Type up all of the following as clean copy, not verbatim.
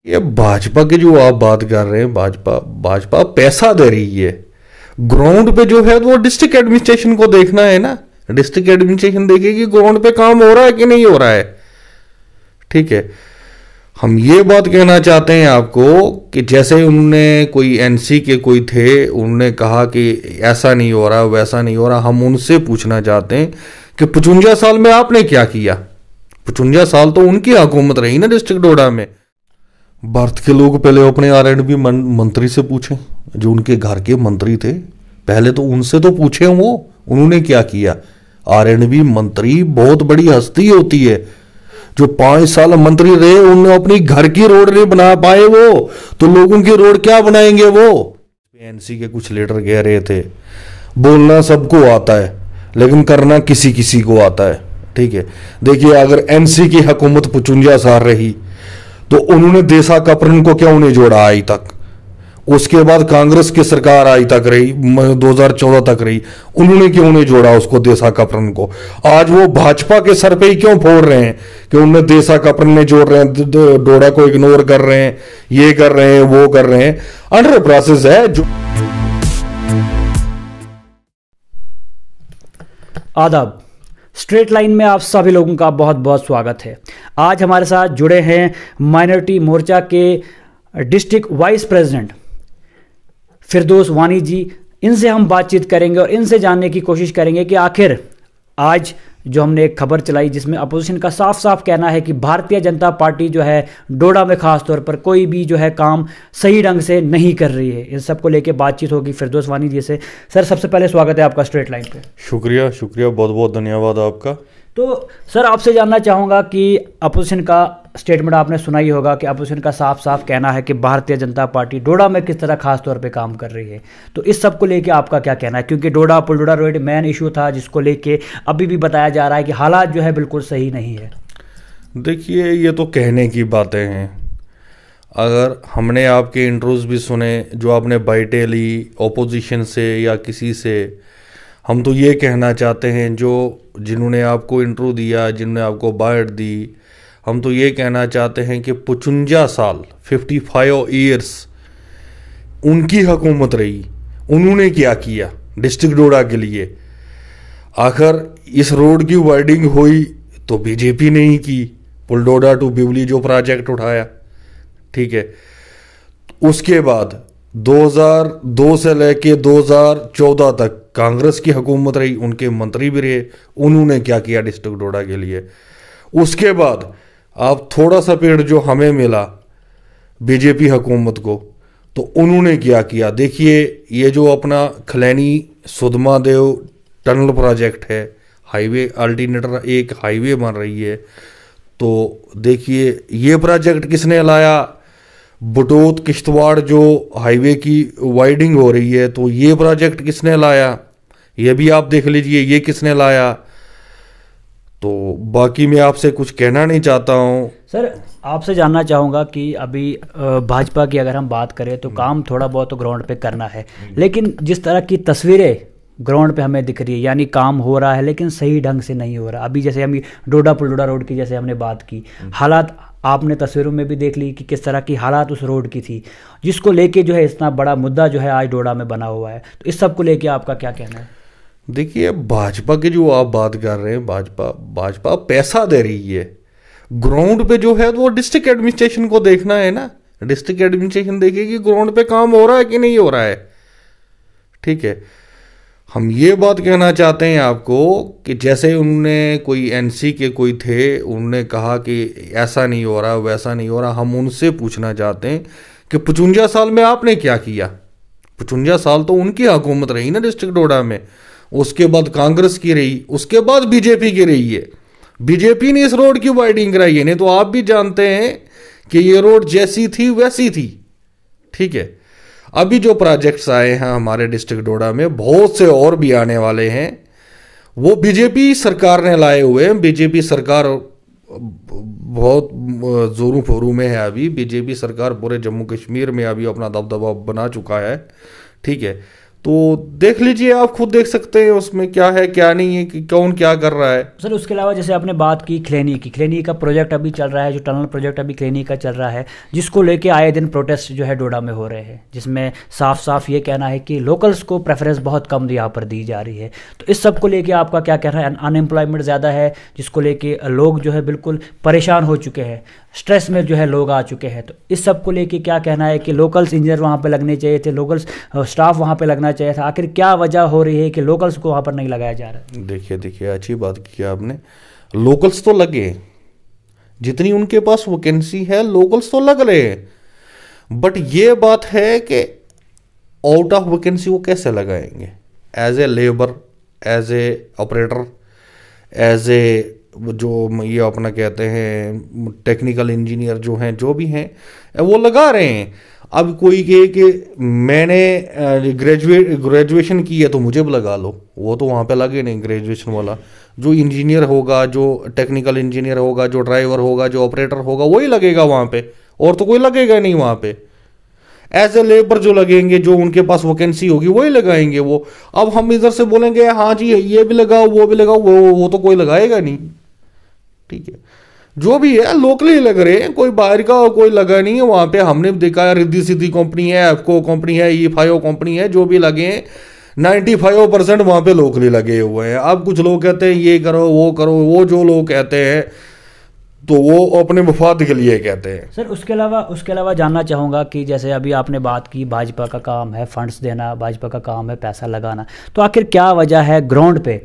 ये भाजपा की जो आप बात कर रहे हैं, भाजपा भाजपा पैसा दे रही है। ग्राउंड पे जो है वो डिस्ट्रिक्ट एडमिनिस्ट्रेशन को देखना है ना। डिस्ट्रिक्ट एडमिनिस्ट्रेशन देखेगी ग्राउंड पे काम हो रहा है कि नहीं हो रहा है। ठीक है, हम ये बात कहना चाहते हैं आपको कि जैसे उन्होंने कोई एनसी के कोई थे, उन्होंने कहा कि ऐसा नहीं हो रहा वैसा नहीं हो रहा। हम उनसे पूछना चाहते हैं कि 55 साल में आपने क्या किया। 55 साल तो उनकी हुकूमत रही ना डिस्ट्रिक्ट डोडा में। भारत के लोग पहले अपने आरएंडबी मंत्री से पूछें, जो उनके घर के मंत्री थे, पहले तो उनसे तो पूछे वो उन्होंने क्या किया। आरएंडबी मंत्री बहुत बड़ी हस्ती होती है। जो 5 साल मंत्री रहे उन्होंने अपनी घर की रोड नहीं बना पाए, वो तो लोगों की रोड क्या बनाएंगे। वो एनसी के कुछ लीडर कह रहे थे बोलना सबको आता है लेकिन करना किसी किसी को आता है। ठीक है, देखिए अगर एनसी की हुकूमत 55 साल रही तो उन्होंने देसा कपरन को क्यों नहीं जोड़ा आज तक। उसके बाद कांग्रेस की सरकार आज तक रही, 2014 तक रही, उन्होंने क्यों नहीं जोड़ा उसको, देसा कपरन को। आज वो भाजपा के सर पे ही क्यों फोड़ रहे हैं कि उन्हें देसा कपरन ने जोड़ रहे हैं, डोडा को इग्नोर कर रहे हैं, ये कर रहे हैं वो कर रहे हैं। अंडर प्रोसेस है जो। आदाब, स्ट्रेट लाइन में आप सभी लोगों का बहुत बहुत स्वागत है। आज हमारे साथ जुड़े हैं माइनॉरिटी मोर्चा के डिस्ट्रिक्ट वाइस प्रेसिडेंट फिरदौस वानी जी। इनसे हम बातचीत करेंगे और इनसे जानने की कोशिश करेंगे कि आखिर आज जो हमने एक खबर चलाई जिसमें अपोजिशन का साफ साफ कहना है कि भारतीय जनता पार्टी जो है डोडा में खास तौर पर कोई भी जो है काम सही ढंग से नहीं कर रही है, इन सबको लेके बातचीत होगी फिरदौस वानी जी से। सर, सबसे पहले स्वागत है आपका स्ट्रेट लाइन पे। शुक्रिया शुक्रिया, बहुत बहुत धन्यवाद आपका। तो सर, आपसे जानना चाहूँगा कि अपोजिशन का स्टेटमेंट आपने सुना ही होगा कि अपोजिशन का साफ साफ कहना है कि भारतीय जनता पार्टी डोडा में किस तरह खास तौर पे काम कर रही है। तो इस सब को लेके आपका क्या कहना है, क्योंकि डोडा पुलडोडा रोड मेन इशू था जिसको लेके अभी भी बताया जा रहा है कि हालात जो है बिल्कुल सही नहीं है। देखिए, ये तो कहने की बातें हैं। अगर हमने आपके इंट्रोज भी सुने जो आपने बाइटें ली ओपोजिशन से या किसी से, हम तो ये कहना चाहते हैं जो जिन्होंने आपको इंट्रो दिया, जिन्होंने आपको बाइट दी, हम तो ये कहना चाहते हैं कि 55 साल 55 ईयर्स उनकी हुकूमत रही। उन्होंने क्या किया डिस्ट्रिक्ट डोडा के लिए। आखिर इस रोड की वाइडिंग हुई तो बीजेपी ने ही की। पुलडोडा टू बिवली जो प्रोजेक्ट उठाया, ठीक है। उसके बाद 2002 से लेके 2014 तक कांग्रेस की हुकूमत रही, उनके मंत्री भी रहे, उन्होंने क्या किया डिस्ट्रिक्ट डोडा के लिए। उसके बाद आप थोड़ा सा पीरियड जो हमें मिला बीजेपी हुकूमत को, तो उन्होंने क्या किया। देखिए, ये जो अपना खलैनी सुधमादेव टनल प्रोजेक्ट है, हाईवे अल्टरनेटर एक हाईवे बन रही है, तो देखिए ये प्रोजेक्ट किसने लाया। बटोत किश्तवाड़ जो हाईवे की वाइडिंग हो रही है, तो ये प्रोजेक्ट किसने लाया, ये भी आप देख लीजिए ये किसने लाया। तो बाकी मैं आपसे कुछ कहना नहीं चाहता हूँ। सर, आपसे जानना चाहूँगा कि अभी भाजपा की अगर हम बात करें तो काम थोड़ा बहुत तो ग्राउंड पे करना है, लेकिन जिस तरह की तस्वीरें ग्राउंड पे हमें दिख रही है, यानी काम हो रहा है लेकिन सही ढंग से नहीं हो रहा। अभी जैसे हम डोडा पुलडोडा रोड की जैसे हमने बात की, हालात आपने तस्वीरों में भी देख ली कि किस तरह की हालात उस रोड की थी, जिसको लेके जो है इतना बड़ा मुद्दा जो है आज डोडा में बना हुआ है। तो इस सब को लेके आपका क्या कहना है। देखिए, भाजपा की जो आप बात कर रहे हैं, भाजपा पैसा दे रही है। ग्राउंड पे जो है वो डिस्ट्रिक्ट एडमिनिस्ट्रेशन को देखना है ना। डिस्ट्रिक्ट एडमिनिस्ट्रेशन देखेगी ग्राउंड पे काम हो रहा है कि नहीं हो रहा है। ठीक है, हम ये बात कहना चाहते हैं आपको कि जैसे उन्होंने कोई एनसी के कोई थे, उन्होंने कहा कि ऐसा नहीं हो रहा वैसा नहीं हो रहा। हम उनसे पूछना चाहते हैं कि 55 साल में आपने क्या किया। 55 साल तो उनकी हुकूमत रही ना डिस्ट्रिक्ट डोडा में। उसके बाद कांग्रेस की रही, उसके बाद बीजेपी की रही है। बीजेपी ने इस रोड की वाइडिंग कराई है। नहीं तो आप भी जानते हैं कि ये रोड जैसी थी वैसी थी। ठीक है, अभी जो प्रोजेक्ट्स आए हैं हमारे डिस्ट्रिक्ट डोडा में, बहुत से और भी आने वाले हैं, वो बीजेपी सरकार ने लाए हुए हैं। बीजेपी सरकार बहुत जोरों फोरों में है। अभी बीजेपी सरकार पूरे जम्मू कश्मीर में अभी अपना दबदबा बना चुका है। ठीक है, तो देख लीजिए, आप खुद देख सकते हैं उसमें क्या है क्या नहीं है, कि कौन क्या कर रहा है। सर उसके अलावा जैसे आपने बात की खिलेनी की, खिलेनी का प्रोजेक्ट अभी चल रहा है, जो टनल प्रोजेक्ट अभी खिलेनी का चल रहा है, जिसको लेके आए दिन प्रोटेस्ट जो है डोडा में हो रहे हैं, जिसमें साफ साफ ये कहना है कि लोकल्स को प्रेफरेंस बहुत कम यहाँ पर दी जा रही है। तो इस सब को लेके आपका क्या कहना है? अनएम्प्लॉयमेंट ज़्यादा है, जिसको लेके लोग जो है बिल्कुल परेशान हो चुके हैं, स्ट्रेस में जो है लोग आ चुके हैं। तो इस सब को लेके क्या कहना है कि लोकल्स इंजीनियर वहाँ पे लगने चाहिए थे, लोकल्स स्टाफ वहाँ पे लगना चाहिए था, आखिर क्या वजह हो रही है कि लोकल्स को वहाँ पर नहीं लगाया जा रहा है? देखिए अच्छी बात की आपने, लोकल्स तो लगे, जितनी उनके पास वैकेंसी है लोकल्स तो लग रहे हैं, बट ये बात है कि आउट ऑफ वैकेंसी वो कैसे लगाएंगे? As a labour, as a operator, as a जो ये अपना कहते हैं टेक्निकल इंजीनियर जो हैं, जो भी हैं वो लगा रहे हैं। अब कोई कहे कि मैंने ग्रेजुएशन की है तो मुझे भी लगा लो, वो तो वहाँ पे लगे नहीं ग्रेजुएशन वाला। जो इंजीनियर होगा, जो टेक्निकल इंजीनियर होगा, जो ड्राइवर होगा, जो ऑपरेटर होगा, वही लगेगा वहाँ पे, और तो कोई लगेगा नहीं वहाँ पे। एज ए लेबर जो लगेंगे, जो उनके पास वैकेंसी होगी वही लगाएंगे वो। अब हम इधर से बोलेंगे हाँ जी ये भी लगाओ वो भी लगाओ, वो तो कोई लगाएगा नहीं। ठीक है, जो भी है लोकली लग रहे हैं, कोई बाहर का कोई लगा नहीं है वहाँ पे। हमने देखा है रिद्धि सिद्धि कंपनी है, एफको कंपनी है, E5 कंपनी है, जो भी लगे हैं 95% वहाँ पे लोकली लगे हुए हैं। अब कुछ लोग कहते हैं ये करो वो करो, वो जो लोग कहते हैं तो वो अपने मफाद के लिए कहते हैं। सर उसके अलावा जानना चाहूँगा कि जैसे अभी आपने बात की भाजपा का काम है फंड्स देना, भाजपा का काम है पैसा लगाना, तो आखिर क्या वजह है ग्राउंड पे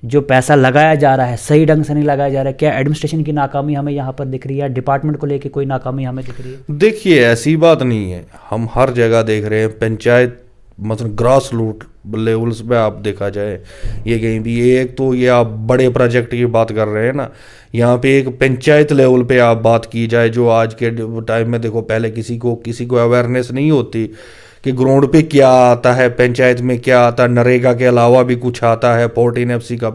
जो पैसा लगाया जा रहा है सही ढंग से नहीं लगाया जा रहा है? क्या एडमिनिस्ट्रेशन की नाकामी हमें यहाँ पर दिख रही है, डिपार्टमेंट को लेके कोई नाकामी हमें दिख रही है? देखिए ऐसी बात नहीं है, हम हर जगह देख रहे हैं, पंचायत मतलब ग्रास रूट लेवल्स पे आप देखा जाए, ये कहीं भी एक तो ये आप बड़े प्रोजेक्ट की बात कर रहे हैं ना, यहाँ पे एक पंचायत लेवल पे आप बात की जाए, जो आज के टाइम में देखो, पहले किसी को अवेयरनेस नहीं होती कि ग्राउंड पे क्या आता है, पंचायत में क्या आता है, नरेगा के अलावा भी कुछ आता है, 14FC का,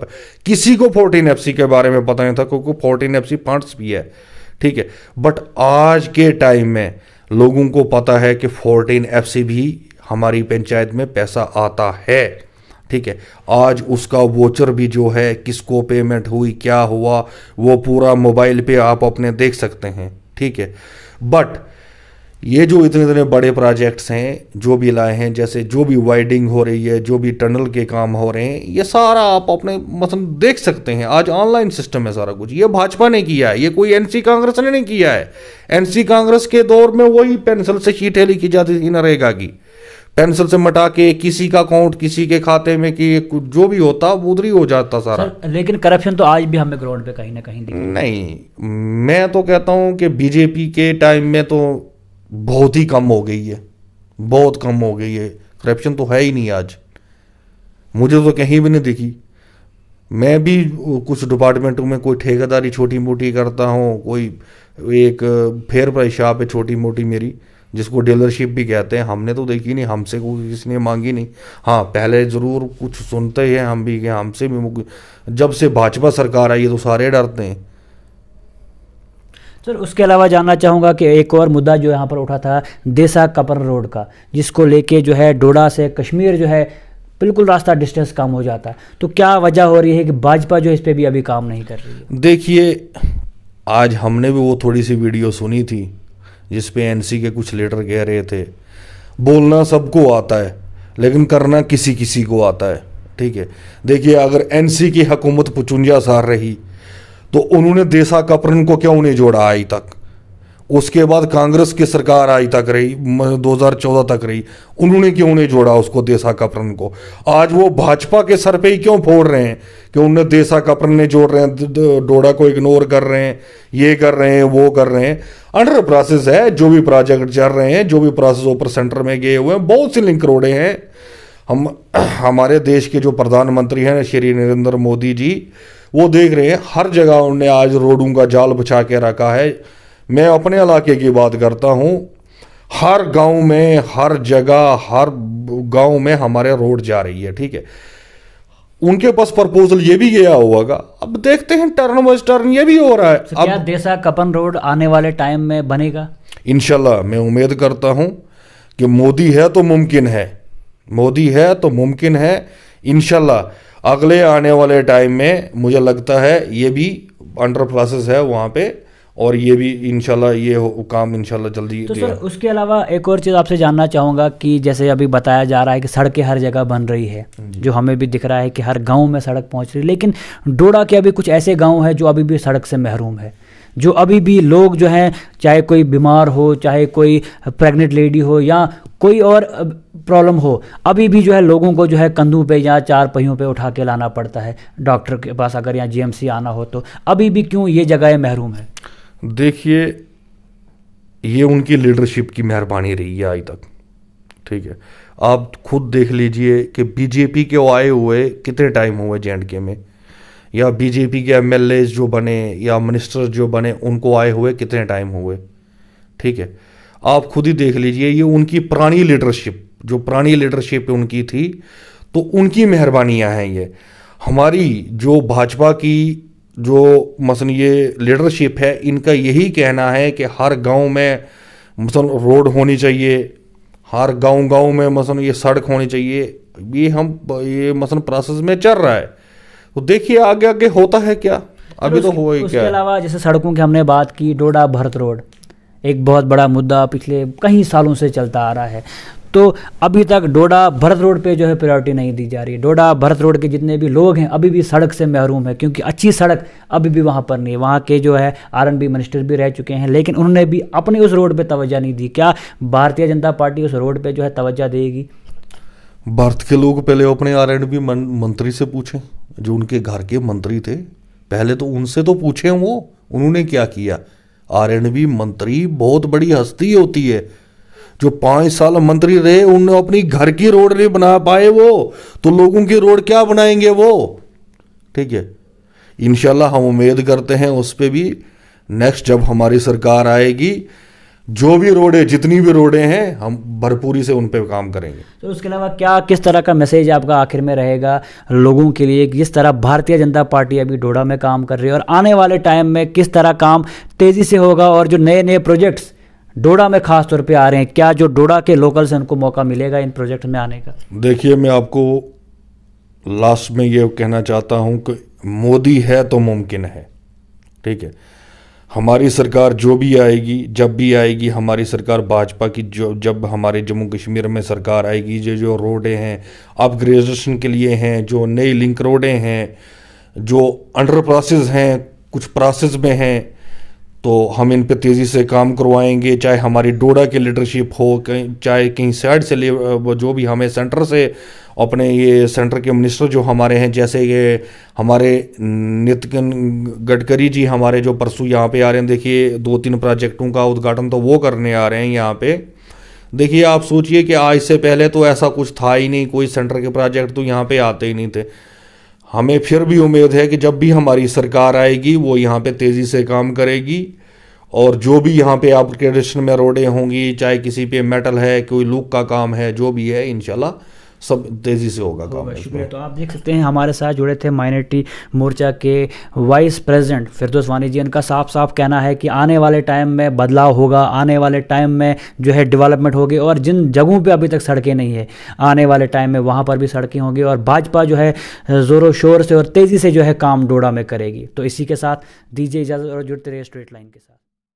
किसी को 14FC के बारे में पता नहीं था, क्योंकि 14FC फंड्स भी है। ठीक है, बट आज के टाइम में लोगों को पता है कि 14FC भी हमारी पंचायत में पैसा आता है। ठीक है, आज उसका वोचर भी जो है, किसको पेमेंट हुई, क्या हुआ, वो पूरा मोबाइल पे आप अपने देख सकते हैं। ठीक है, बट ये जो इतने बड़े प्रोजेक्ट्स हैं जो भी लाए हैं, जैसे जो भी वाइडिंग हो रही है, जो भी टनल के काम हो रहे हैं, ये सारा आप अपने मतलब देख सकते हैं। आज ऑनलाइन सिस्टम है सारा कुछ, ये भाजपा ने किया है, ये कोई NC कांग्रेस ने नहीं किया है। NC कांग्रेस के दौर में वही पेंसिल से शीटें लिखी जाती थी नरेगा की, पेंसिल से मटा के किसी का अकाउंट किसी के खाते में कि जो भी होता उधर ही हो जाता सारा। लेकिन करप्शन तो आज भी हमें ग्राउंड पे कहीं ना कहीं दिखता नहीं, मैं तो कहता हूं कि बीजेपी के टाइम में तो बहुत ही कम हो गई है, बहुत कम हो गई है, करप्शन तो है ही नहीं आज, मुझे तो कहीं भी नहीं दिखी। मैं भी कुछ डिपार्टमेंटों में कोई ठेकेदारी छोटी मोटी करता हूँ, कोई एक फेयर प्राइस शॉप है छोटी मोटी मेरी, जिसको डीलरशिप भी कहते हैं, हमने तो देखी नहीं, हमसे कोई किसी ने मांगी नहीं। हाँ पहले ज़रूर कुछ सुनते हैं हम भी कि हमसे भी, जब से भाजपा सरकार आई है तो सारे डरते हैं। सर उसके अलावा जानना चाहूँगा कि एक और मुद्दा जो यहाँ पर उठा था देसा कपन रोड का, जिसको लेके जो है डोडा से कश्मीर जो है बिल्कुल रास्ता डिस्टेंस कम हो जाता है, तो क्या वजह हो रही है कि भाजपा जो इस पर भी अभी काम नहीं कर रही है? देखिए आज हमने भी वो थोड़ी सी वीडियो सुनी थी जिसपे NC के कुछ लीडर कह रहे थे, बोलना सबको आता है लेकिन करना किसी किसी को आता है। ठीक है, देखिए अगर NC की हुकूमत 55 साल रही तो उन्होंने देसा कपरन को क्यों नहीं जोड़ा आज तक? उसके बाद कांग्रेस की सरकार आज तक रही, 2014 तक रही, उन्होंने क्यों नहीं जोड़ा उसको, देसा कपरन को? आज वो भाजपा के सर पे ही क्यों फोड़ रहे हैं कि उन्हें देसा कपरन ने जोड़ रहे हैं, डोडा को इग्नोर कर रहे हैं, ये कर रहे हैं वो कर रहे हैं। अंडर प्रोसेस है, जो भी प्रोजेक्ट चल रहे हैं, जो भी प्रोसेस ऊपर सेंटर में गए हुए हैं, बहुत सी लिंक रोडे हैं। हमारे देश के जो प्रधानमंत्री हैं श्री नरेंद्र मोदी जी, वो देख रहे हैं हर जगह उन्होंने आज रोडों का जाल बिछा के रखा है। मैं अपने इलाके की बात करता हूँ, हर गांव में, हर जगह, हर गांव में हमारे रोड जा रही है। ठीक है, उनके पास प्रपोजल ये भी गया होगा, अब देखते हैं टर्न बाय टर्न ये भी हो रहा है। तो क्या देसा कपन रोड आने वाले टाइम में बनेगा? इंशाल्लाह मैं उम्मीद करता हूँ कि मोदी है तो मुमकिन है, मोदी है तो मुमकिन है। इंशाल्लाह अगले आने वाले टाइम में मुझे लगता है ये भी अंडर प्रोसेस है वहाँ पे, और ये भी इंशाल्लाह ये काम इंशाल्लाह जल्दी। तो सर उसके अलावा एक और चीज़ आपसे जानना चाहूँगा कि जैसे अभी बताया जा रहा है कि सड़कें हर जगह बन रही है, जो हमें भी दिख रहा है कि हर गांव में सड़क पहुंच रही है, लेकिन डोडा के अभी कुछ ऐसे गांव हैं जो अभी भी सड़क से महरूम है, जो अभी भी लोग जो हैं, चाहे कोई बीमार हो, चाहे कोई प्रेग्नेंट लेडी हो या कोई और प्रॉब्लम हो, अभी भी जो है लोगों को जो है कंधों पे या चार पहियों पे उठा के लाना पड़ता है डॉक्टर के पास, अगर यहाँ जीएमसी आना हो तो। अभी भी क्यों ये जगह महरूम है? देखिए, ये उनकी लीडरशिप की मेहरबानी रही है आज तक, ठीक है। आप खुद देख लीजिए कि बीजेपी के आए हुए कितने टाइम हुए J&K में, या बीजेपी के एमएलए जो बने या मिनिस्टर जो बने उनको आए हुए कितने टाइम हुए, ठीक है। आप खुद ही देख लीजिए, ये उनकी पुरानी लीडरशिप, जो पुरानी लीडरशिप उनकी थी, तो उनकी मेहरबानियां हैं ये। हमारी जो भाजपा की जो मसलन ये लीडरशिप है, इनका यही कहना है कि हर गांव में मसलन रोड होनी चाहिए, हर गांव में मसलन ये सड़क होनी चाहिए। ये मसलन प्रोसेस में चल रहा है, तो देखिए आगे आगे होता है क्या, अभी तो हुआ ही क्या। उसके अलावा जैसे सड़कों की हमने बात की, डोडा भरत रोड एक बहुत बड़ा मुद्दा पिछले कई सालों से चलता आ रहा है, तो अभी तक डोडा भरत रोड पे जो है प्रायोरिटी नहीं दी जा रही है। डोडा भरत रोड के जितने भी लोग हैं अभी भी सड़क से महरूम है, क्योंकि अच्छी सड़क अभी भी वहाँ पर नहीं है। वहाँ के जो है R&B मिनिस्टर भी रह चुके हैं, लेकिन उन्होंने भी अपने उस रोड पे तवज्जो नहीं दी। क्या भारतीय जनता पार्टी उस रोड पे जो है तवज्जो देगी? भारत के लोग पहले अपने R&B मंत्री से पूछें, जो उनके घर के मंत्री थे, पहले तो उनसे तो पूछें वो उन्होंने क्या किया। R&B मंत्री बहुत बड़ी हस्ती होती है, जो 5 साल मंत्री रहे उन्होंने अपनी घर की रोड नहीं बना पाए वो, तो लोगों की रोड क्या बनाएंगे वो, ठीक है। इंशाल्लाह हम उम्मीद करते हैं उस पर भी नेक्स्ट जब हमारी सरकार आएगी, जो भी रोडें जितनी भी रोडें हैं हम भरपूरी से उन पे काम करेंगे। तो उसके अलावा क्या किस तरह का मैसेज आपका आखिर में रहेगा लोगों के लिए, जिस तरह भारतीय जनता पार्टी अभी डोडा में काम कर रही है और आने वाले टाइम में किस तरह काम तेज़ी से होगा, और जो नए नए प्रोजेक्ट्स डोडा में खास तौर पे आ रहे हैं, क्या जो डोडा के लोकल्स हैं उनको मौका मिलेगा इन प्रोजेक्ट में आने का? देखिए, मैं आपको लास्ट में ये कहना चाहता हूँ कि मोदी है तो मुमकिन है, ठीक है। हमारी सरकार जो भी आएगी, जब भी आएगी हमारी सरकार भाजपा की, जो जब हमारे जम्मू कश्मीर में सरकार आएगी, जो रोडें हैं अपग्रेडेशन के लिए हैं, जो नई लिंक रोडें हैं, जो अंडर प्रोसेस हैं, कुछ प्रोसेस में हैं, तो हम इन पे तेज़ी से काम करवाएंगे। चाहे हमारी डोडा की लीडरशिप हो, चाहे कहीं साइड से जो भी हमें सेंटर से अपने ये सेंटर के मिनिस्टर जो हमारे हैं, जैसे ये हमारे नितिन गडकरी जी हमारे जो परसों यहाँ पे आ रहे हैं, देखिए 2-3 प्रोजेक्टों का उद्घाटन तो वो करने आ रहे हैं यहाँ पे। देखिए, आप सोचिए कि आज से पहले तो ऐसा कुछ था ही नहीं, कोई सेंटर के प्रोजेक्ट तो यहाँ पे आते ही नहीं थे। हमें फिर भी उम्मीद है कि जब भी हमारी सरकार आएगी वो यहाँ पे तेज़ी से काम करेगी, और जो भी यहाँ पे अपग्रेडेशन में रोडें होंगी, चाहे किसी पे मेटल है, कोई लूक का काम है, जो भी है इंशाल्लाह सब तेज़ी से होगा काम। शुक्रिया। तो आप देख सकते हैं हमारे साथ जुड़े थे माइनॉरिटी मोर्चा के वाइस प्रेसिडेंट फिरदौस वानी जी। इनका साफ साफ कहना है कि आने वाले टाइम में बदलाव होगा, आने वाले टाइम में जो है डेवलपमेंट होगी, और जिन जगहों पे अभी तक सड़कें नहीं है आने वाले टाइम में वहाँ पर भी सड़कें होंगी, और भाजपा जो है ज़ोरों शोर से और तेज़ी से जो है काम डोडा में करेगी। तो इसी के साथ दीजिए इजाज़त और जुड़ते रहिए स्ट्रेट लाइन के साथ।